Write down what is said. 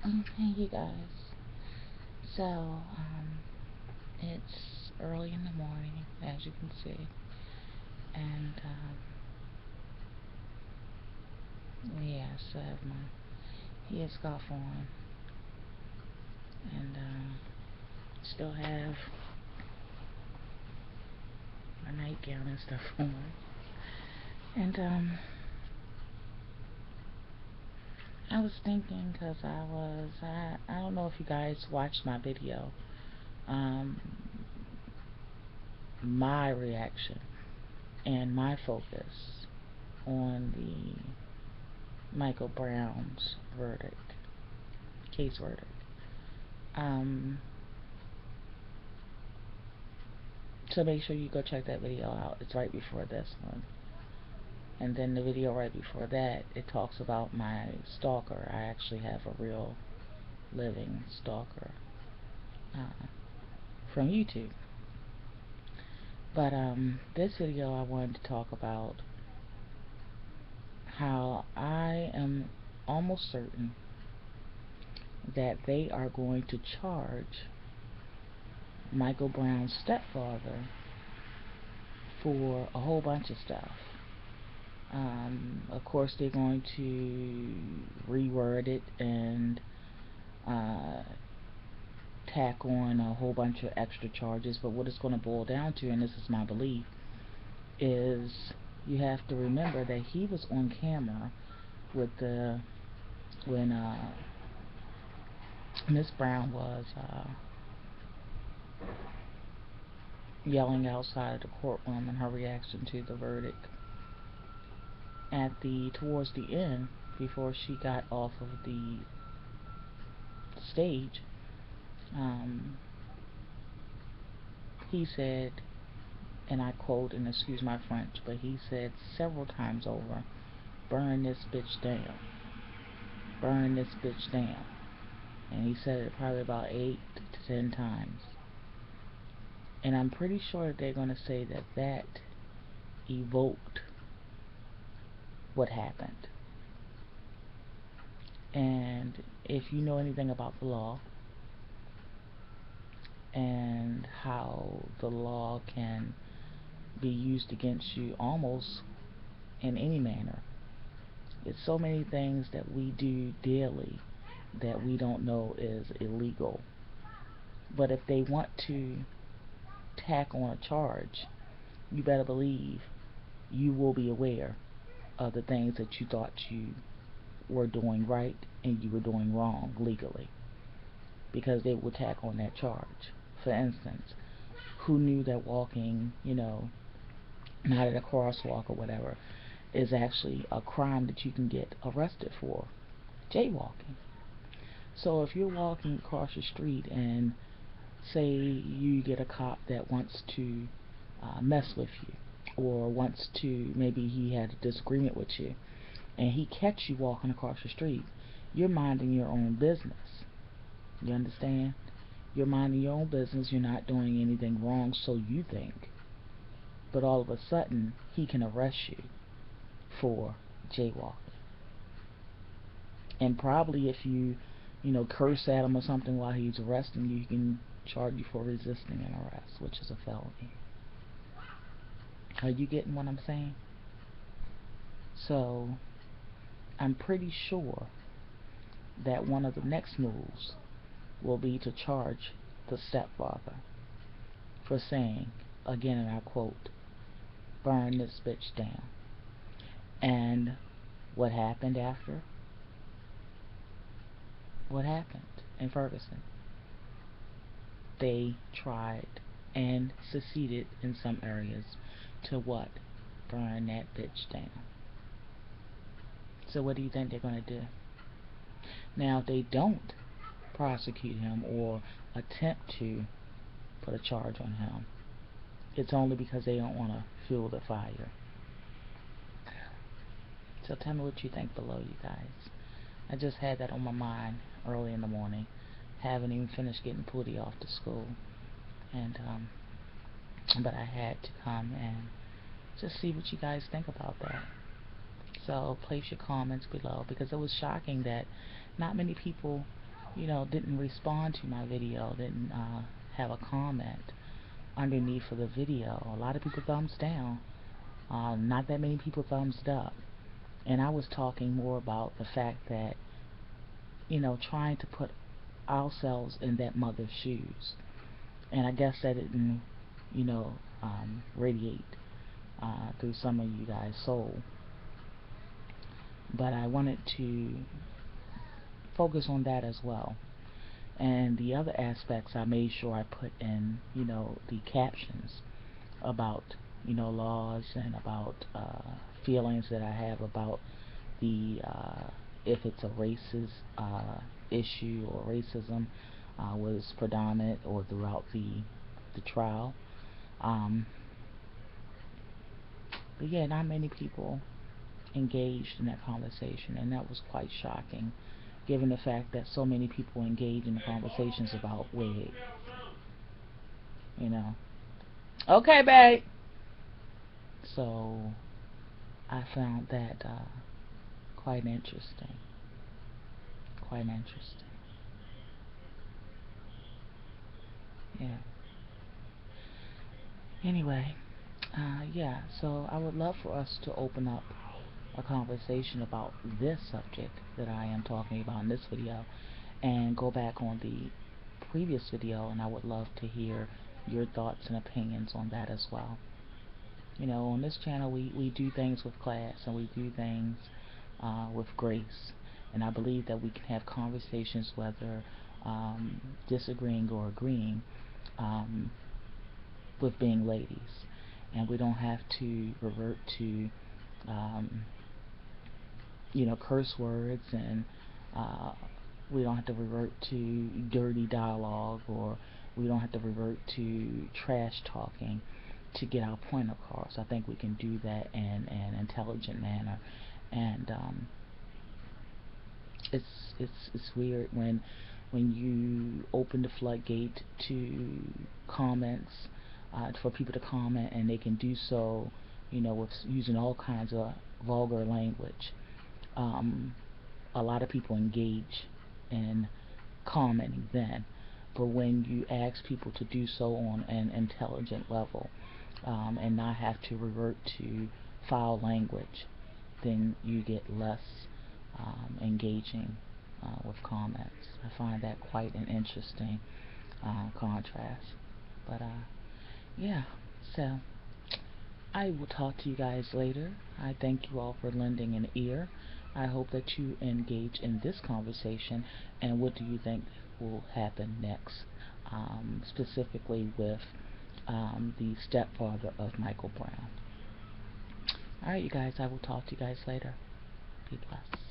Hey you guys. So, it's early in the morning, as you can see, and yeah, so I have my headscarf on, and still have my nightgown and stuff on, and I was thinking because I don't know if you guys watched my video, um, my reaction and my focus on the Michael Brown's case verdict. Um, so make sure you go check that video out. It's right before this one. And then the video right before that, it talks about my stalker. I actually have a real living stalker uh, from YouTube. But this video I wanted to talk about how I am almost certain that they are going to charge Michael Brown's stepfather for a whole bunch of stuff. Of course, they're going to reword it and uh, tack on a whole bunch of extra charges. But what it's going to boil down to, and this is my belief, is you have to remember that he was on camera with the when Miss Brown was yelling outside of the courtroom and her reaction to the verdict at the towards the end before she got off of the stage. um, he said, and I quote, and excuse my French, but he said several times over, burn this bitch down, burn this bitch down. And he said it probably about 8 to 10 times. And I'm pretty sure that they're going to say that that evoked what happened. And if you know anything about the law and how the law can be used against you almost in any manner, it's so many things that we do daily that we don't know is illegal. But if they want to tack on a charge, you better believe you will be aware of the things that you thought you were doing right and you were doing wrong legally, because they will tack on that charge. For instance, who knew that walking, not at a crosswalk or whatever, is actually a crime that you can get arrested for? Jaywalking. So if you're walking across the street and say you get a cop that wants to mess with you, or wants to, maybe he had a disagreement with you, and he catch you walking across the street, you're minding your own business. You understand? You're minding your own business. You're not doing anything wrong, so you think. But all of a sudden, he can arrest you for jaywalking. And probably if curse at him or something while he's arresting you, he can charge you for resisting an arrest, which is a felony. Are you getting what I'm saying? So, I'm pretty sure that one of the next moves will be to charge the stepfather for saying, again, and I quote, burn this bitch down. And what happened after? What happened in Ferguson? They tried and succeeded in some areas to what? Burn that bitch down. So what do you think they're going to do? Now, if they don't prosecute him or attempt to put a charge on him, it's only because they don't want to fuel the fire. So tell me what you think below, you guys. I just had that on my mind early in the morning. Haven't even finished getting Pootie off to school. And, but I had to come and just see what you guys think about that. So place your comments below, because it was shocking that not many people didn't respond to my video, didn't have a comment underneath of the video. A lot of people thumbs down. Not that many people thumbs up. And I was talking more about the fact that, trying to put ourselves in that mother's shoes. And I guess that didn't, radiate through some of you guys' soul. But I wanted to focus on that as well. And the other aspects I made sure I put in, the captions about, laws and about feelings that I have about the if it's a racist issue or racism was predominant or throughout the trial. But yeah, not many people engaged in that conversation, and that was quite shocking, given the fact that so many people engage in the conversations about wigs. Okay, babe. So I found that quite interesting. Quite interesting. Yeah. Anyway, yeah. So I would love for us to open up a conversation about this subject that I am talking about in this video, and go back on the previous video, and I would love to hear your thoughts and opinions on that as well. On this channel we do things with class, and we do things with grace, and I believe that we can have conversations, whether disagreeing or agreeing, with being ladies, and we don't have to revert to curse words, and we don't have to revert to dirty dialogue, or we don't have to revert to trash talking to get our point across. I think we can do that in an intelligent manner. And it's weird when you open the floodgate to comments, for people to comment, and they can do so, with using all kinds of vulgar language. A lot of people engage in commenting then, but when you ask people to do so on an intelligent level, and not have to revert to foul language, then you get less engaging with comments. I find that quite an interesting contrast. But yeah, so I will talk to you guys later. I thank you all for lending an ear. I hope that you engage in this conversation, and what do you think will happen next, specifically with the stepfather of Michael Brown. Alright, you guys, I will talk to you guys later. Be blessed.